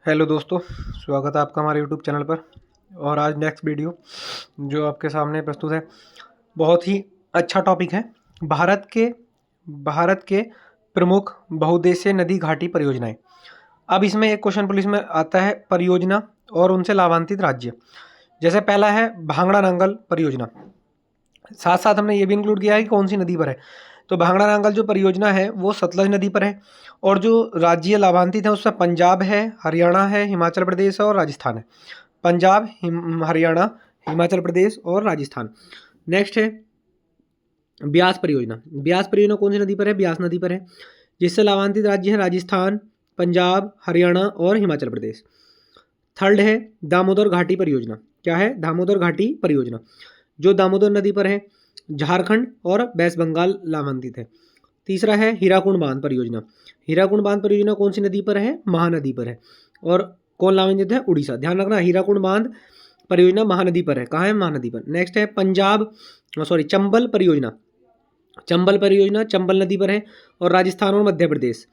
Hello दोस्तों, स्वागत है आपका हमारे यूट्यूब चैनल पर। और आज नेक्स्ट वीडियो जो आपके सामने प्रस्तुत है, बहुत ही अच्छा टॉपिक है। भारत के प्रमुख बहुउद्देशीय नदी घाटी परियोजनाएं। अब इसमें एक क्वेश्चन पुलिस में आता है, परियोजना और उनसे लाभान्वित राज्य। जैसे पहला है भांगड़ा नांगल परियोजना। साथ साथ हमने ये भी इंक्लूड किया है कि कौन सी नदी पर है। तो भांगड़ा नांगल जो परियोजना है वो सतलज नदी पर है। और जो राज्य लाभान्वित है उसमें पंजाब है, हरियाणा है, हिमाचल प्रदेश है और राजस्थान है। पंजाब, हरियाणा, हिमाचल प्रदेश और राजस्थान। नेक्स्ट है ब्यास परियोजना। ब्यास परियोजना कौन सी नदी पर है? ब्यास नदी पर है। जिससे लाभान्वित राज्य है राजस्थान, पंजाब, हरियाणा और हिमाचल प्रदेश। थर्ड है दामोदर घाटी परियोजना। क्या है? दामोदर घाटी परियोजना जो दामोदर नदी पर है। झारखंड और वेस्ट बंगाल लाभान्वित है। तीसरा है हीराकुंड बांध परियोजना। हीराकुंड बांध परियोजना कौन सी नदी पर है? महानदी पर है। और कौन लाभान्वित है? उड़ीसा। ध्यान रखना, हीराकुंड बांध परियोजना महानदी पर है। कहाँ है? महानदी पर। नेक्स्ट है चंबल परियोजना। चंबल परियोजना चंबल नदी पर है और राजस्थान और मध्य प्रदेश।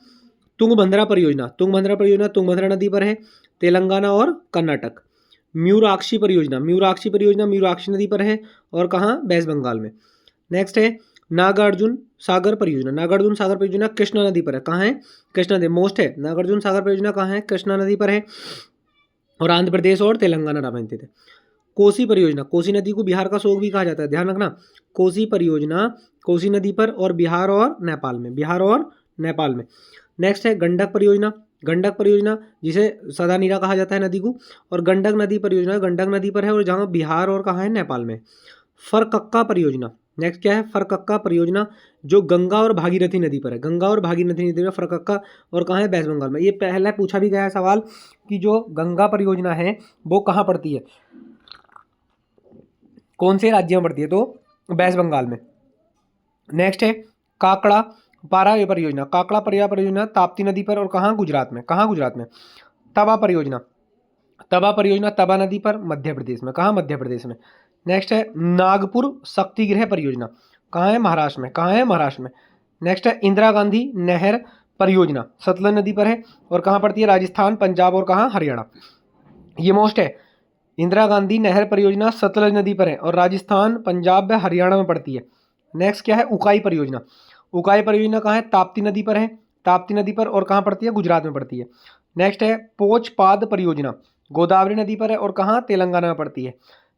तुंगभद्रा परियोजना तुंगभद्रा नदी पर है, तेलंगाना और कर्नाटक। म्यूराक्षी परियोजना म्यूराक्षी नदी पर है और कहाँ? वेस्ट बंगाल में। नेक्स्ट है नागार्जुन सागर परियोजना कृष्णा नदी पर है। कहाँ है? कृष्णा नदी मोस्ट है। नागार्जुन सागर परियोजना कहाँ है? कृष्णा नदी पर है और आंध्र प्रदेश और तेलंगाना लाभान्वित है। कोसी परियोजना, कोसी नदी को बिहार का शोक भी कहा जाता है। ध्यान रखना, कोसी परियोजना कोसी नदी पर और बिहार और नेपाल में। नेक्स्ट है गंडक परियोजना जिसे सदा नीरा कहा जाता है नदी को। और गंडक नदी परियोजना गंडक नदी पर है और जहाँ बिहार और कहाँ है? नेपाल में। फरकक्का परियोजना। नेक्स्ट क्या है? फरकक्का परियोजना जो गंगा और भागीरथी नदी पर है। गंगा और भागीरथी नदी पर फरकक्का और कहाँ है? वेस्ट बंगाल में। ये पहला पूछा भी गया है सवाल कि जो गंगा परियोजना है वो कहाँ पड़ती है, कौन से राज्य में पड़ती है? तो वेस्ट बंगाल में। नेक्स्ट है काकड़ा पारा परियोजना ताप्ती नदी पर और कहाँ? गुजरात में। कहाँ? गुजरात में। तवा परियोजना तवा नदी पर, मध्य प्रदेश में। कहाँ? मध्य प्रदेश में। नेक्स्ट है नागपुर शक्तिगृह परियोजना। कहाँ है? महाराष्ट्र में। कहाँ है? महाराष्ट्र में। नेक्स्ट है इंदिरा गांधी नहर परियोजना सतलज नदी पर है और कहाँ पड़ती है? राजस्थान, पंजाब और कहाँ? हरियाणा। ये मोस्ट है। इंदिरा गांधी नहर परियोजना सतलज नदी पर है और राजस्थान, पंजाब व हरियाणा में पड़ती है। नेक्स्ट क्या है? उकाई परियोजना कहाँ है? ताप्ती नदी पर है। ताप्ती नदी पर और कहाँ पड़ती है? गुजरात में पड़ती है। नेक्स्ट है पोचपाद परियोजना गोदावरी नदी पर है और कहाँ? तेलंगाना में पड़ती है।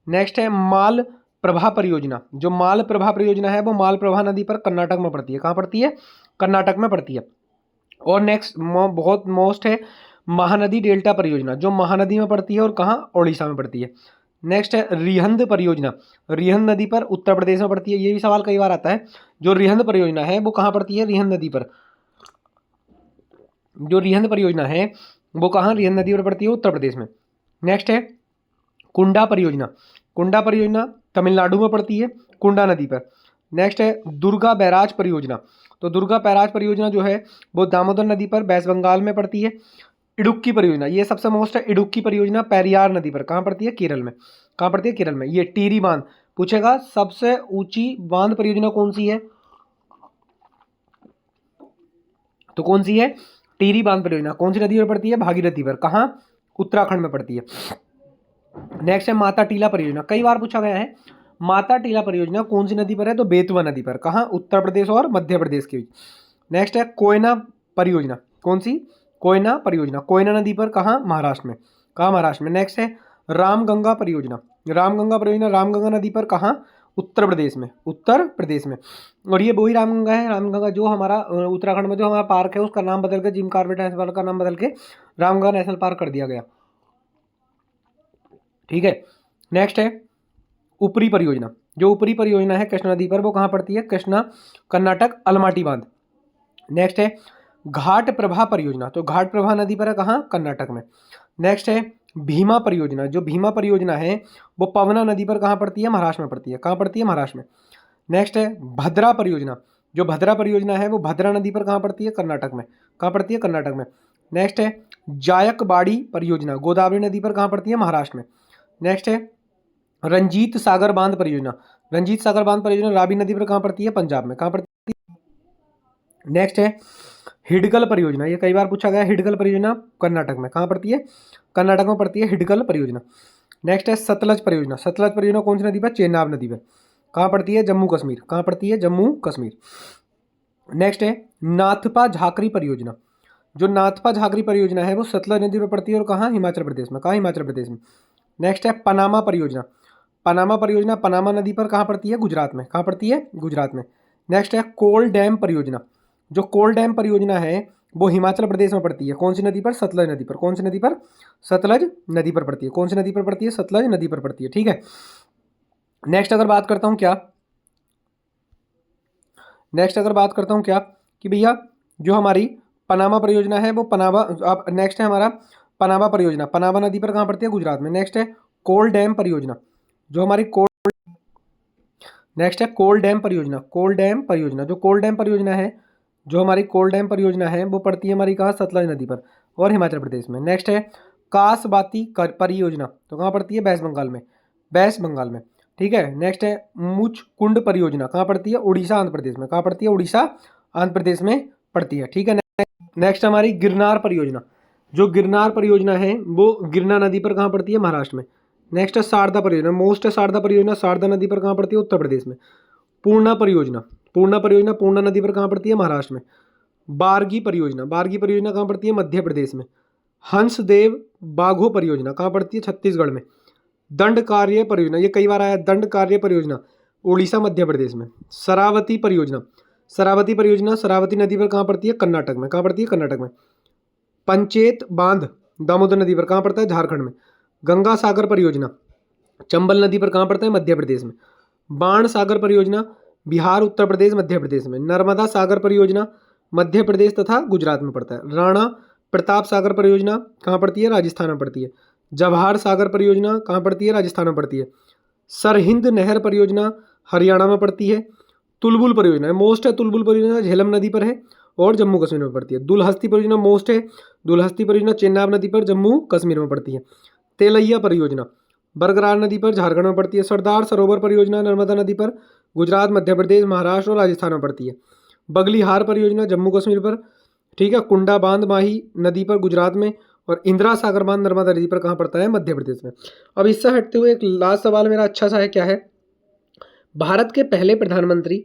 नेक्स्ट है माल प्रभा परियोजना। जो माल प्रभा परियोजना है वो माल प्रभा नदी पर कर्नाटक में पड़ती है। कहाँ पड़ती है? कर्नाटक में पड़ती है। और नेक्स्ट बहुत मोस्ट है महानदी डेल्टा परियोजना जो महानदी में पड़ती है और कहाँ? उड़ीसा में पड़ती है। नेक्स्ट है रिहंद परियोजना। रिहंद नदी पर उत्तर प्रदेश में पड़ती है। ये भी सवाल कई बार आता है। जो रिहंद परियोजना है वो कहाँ पड़ती है? रिहंद नदी पर। जो रिहंद परियोजना है वो कहाँ? रिहंद नदी पर पड़ती है, उत्तर प्रदेश में। नेक्स्ट है कुंडा परियोजना तमिलनाडु में पड़ती है, कुंडा नदी पर। नेक्स्ट है दुर्गा बैराज परियोजना। तो दुर्गा बैराज परियोजना जो है वो दामोदर नदी पर वेस्ट बंगाल में पड़ती है। इडुक्की परियोजना, ये सबसे मोस्ट है। इडुक्की परियोजना पेरियार नदी पर। कहाँ पड़ती है? केरल में। कहाँ पड़ती है? केरल में। ये टीरी बांध पूछेगा, सबसे ऊंची बांध परियोजना कौन सी है? तो कौन सी है? टीरी बांध परियोजना। कौन सी नदी पर पड़ती है? भागीरथी पर। कहाँ? उत्तराखंड में पड़ती है। नेक्स्ट है माता टीला परियोजना, कई बार पूछा गया है। माता टीला परियोजना कौन सी नदी पर है? तो बेतवा नदी पर। कहाँ? उत्तर प्रदेश और मध्य प्रदेश के बीच। नेक्स्ट है कोयना परियोजना। कौन सी? कोयना परियोजना कोयना नदी पर। कहाँ? महाराष्ट्र में। कहाँ? महाराष्ट्र में। नेक्स्ट है रामगंगा परियोजना रामगंगा नदी पर। कहाँ? उत्तर प्रदेश में। उत्तर प्रदेश में। और ये वही रामगंगा है, रामगंगा जो हमारा उत्तराखंड में जो हमारा पार्क है उसका नाम बदल के, जिम कॉर्बेट नेशनल पार्क का नाम बदल के रामगंगा नेशनल पार्क कर दिया गया। ठीक है। नेक्स्ट है ऊपरी परियोजना। जो ऊपरी परियोजना है कृष्णा नदी पर वो कहाँ पड़ती है? कृष्णा, कर्नाटक, अलमाटी बांध। नेक्स्ट है घाट प्रभा परियोजना। तो घाट प्रभा नदी पर है। कहाँ? कर्नाटक में। नेक्स्ट है भीमा परियोजना। जो भीमा परियोजना है वो पवना नदी पर कहाँ पड़ती है? महाराष्ट्र में पड़ती है। कहाँ पड़ती है? महाराष्ट्र में। नेक्स्ट है भद्रा परियोजना। जो भद्रा परियोजना है वो भद्रा नदी पर कहाँ पड़ती है? कर्नाटक में। कहाँ पड़ती है? कर्नाटक में। नेक्स्ट है जायकबाड़ी परियोजना गोदावरी नदी पर कहाँ पड़ती है? महाराष्ट्र में। नेक्स्ट है रंजीत सागर बांध परियोजना रावी नदी पर कहाँ पड़ती है? पंजाब में। कहाँ पड़ती है? नेक्स्ट है हिडकल परियोजना, ये कई बार पूछा गया। हिडकल परियोजना कर्नाटक में कहाँ पड़ती है? कर्नाटक में पड़ती है हिडकल परियोजना। नेक्स्ट है सतलज परियोजना। सतलज परियोजना कौन सी नदी पर? चेनाब नदी पर। कहाँ पड़ती है? जम्मू कश्मीर। कहाँ पड़ती है? जम्मू कश्मीर। नेक्स्ट है नाथपा झाकरी परियोजना। जो नाथपा झाकरी परियोजना है वो सतलज नदी पर पड़ती है और कहाँ? हिमाचल प्रदेश में। कहाँ? हिमाचल प्रदेश में। नेक्स्ट है पनामा परियोजना। पनामा परियोजना पनामा नदी पर कहाँ पड़ती है? गुजरात में। कहाँ पड़ती है? गुजरात में। नेक्स्ट है कोल डैम परियोजना। जो कोल डैम परियोजना है वो हिमाचल प्रदेश में पड़ती है। कौन सी नदी पर? सतलज नदी पर। कौन सी नदी पर? सतलज नदी पर पड़ती है। कौन सी नदी पर पड़ती है? सतलज नदी पर पड़ती है। ठीक है। नेक्स्ट अगर बात करता हूँ क्या कि भैया जो हमारी पनामा परियोजना है वो पनामा, अब नेक्स्ट है हमारा पनामा परियोजना। पनामा नदी पर कहाँ पड़ती है? गुजरात में। नेक्स्ट है कोल डैम परियोजना। जो हमारी नेक्स्ट है कोल डैम परियोजना। कोल डैम परियोजना, जो कोल डैम परियोजना है, जो हमारी कोल डैम परियोजना है वो पड़ती है हमारी कहाँ? सतलज नदी पर और हिमाचल प्रदेश में। नेक्स्ट है कासबाती परियोजना। तो कहाँ पड़ती है? वेस्ट बंगाल में। वेस्ट बंगाल में। ठीक है। नेक्स्ट है मुचकुंड परियोजना। कहाँ पड़ती है? उड़ीसा आंध्र प्रदेश में। कहाँ पड़ती है? उड़ीसा आंध्र प्रदेश में पड़ती है। ठीक है। नेक्स्ट हमारी गिरनार परियोजना। जो गिरनार परियोजना है वो गिरना नदी पर कहाँ पड़ती है? महाराष्ट्र में। नेक्स्ट है शारदा परियोजना। मोस्ट है शारदा परियोजना। शारदा नदी पर कहाँ पड़ती है? उत्तर प्रदेश में। पूर्णा परियोजना। पूर्णा परियोजना पूर्णा नदी पर कहाँ पड़ती है? महाराष्ट्र में। बारगी परियोजना। बारगी परियोजना कहाँ पड़ती है? मध्य प्रदेश में। हंसदेव बाघो परियोजना कहाँ पड़ती है? छत्तीसगढ़ में। दंड कार्य परियोजना, ये कई बार आया, दंड कार्य परियोजना उड़ीसा मध्य प्रदेश में। शरावती परियोजना। शरावती परियोजना शरावती नदी पर कहाँ पड़ती है? कर्नाटक में। कहाँ पड़ती है? कर्नाटक में। पंचेत बांध दामोदर नदी पर कहाँ पड़ता है? झारखंड में। गंगा सागर परियोजना चंबल नदी पर कहाँ पड़ता है? मध्य प्रदेश में। बाण सागर परियोजना बिहार, उत्तर प्रदेश, मध्य प्रदेश में। नर्मदा सागर परियोजना मध्य प्रदेश तथा गुजरात में पड़ता है। राणा प्रताप सागर परियोजना कहाँ पड़ती है? राजस्थान में पड़ती है। जवाहर सागर परियोजना कहाँ पड़ती है? राजस्थान में पड़ती है। सरहिंद नहर परियोजना हरियाणा में पड़ती है। तुलबुल परियोजना मोस्ट है, तुलबुल परियोजना झेलम नदी पर है और जम्मू कश्मीर में पड़ती है। दुलहस्ती परियोजना मोस्ट है, दुलहस्ती परियोजना चेनाब नदी पर जम्मू कश्मीर में पड़ती है। तेलैया परियोजना बरगरार नदी पर झारखंड में पड़ती है। सरदार सरोवर परियोजना नर्मदा नदी पर गुजरात, मध्य प्रदेश, महाराष्ट्र और राजस्थान में पड़ती है। बगलीहार परियोजना जम्मू कश्मीर पर। ठीक है। कुंडा बांध माही नदी पर गुजरात में और इंदिरा सागर बांध नर्मदा नदी पर कहाँ पड़ता है? मध्य प्रदेश में। अब इससे हटते हुए एक लास्ट सवाल मेरा अच्छा सा है, क्या है? भारत के पहले प्रधानमंत्री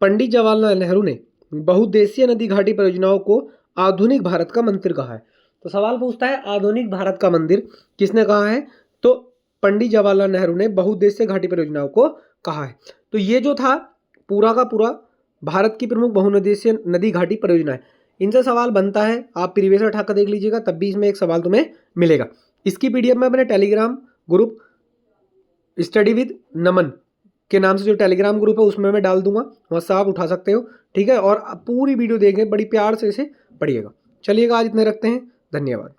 पंडित जवाहरलाल नेहरू ने बहुउद्देशीय नदी घाटी परियोजनाओं को आधुनिक भारत का मंदिर कहा है। तो सवाल पूछता है आधुनिक भारत का मंदिर किसने कहा है? तो पंडित जवाहरलाल नेहरू ने बहुउद्देशीय घाटी परियोजनाओं को कहा है। तो ये जो था पूरा का पूरा भारत की प्रमुख बहुउद्देशीय नदी घाटी परियोजनाएं, इनसे सवाल बनता है। आप प्रीवियस उठाकर देख लीजिएगा, तब भी इसमें एक सवाल तुम्हें मिलेगा। इसकी पीडीएफ में अपने टेलीग्राम ग्रुप स्टडी विद नमन के नाम से जो टेलीग्राम ग्रुप है उसमें मैं डाल दूंगा, वहाँ से आप उठा सकते हो। ठीक है। और पूरी वीडियो देखें, बड़ी प्यार से इसे पढ़िएगा। चलिएगा आज इतने रखते हैं। धन्यवाद।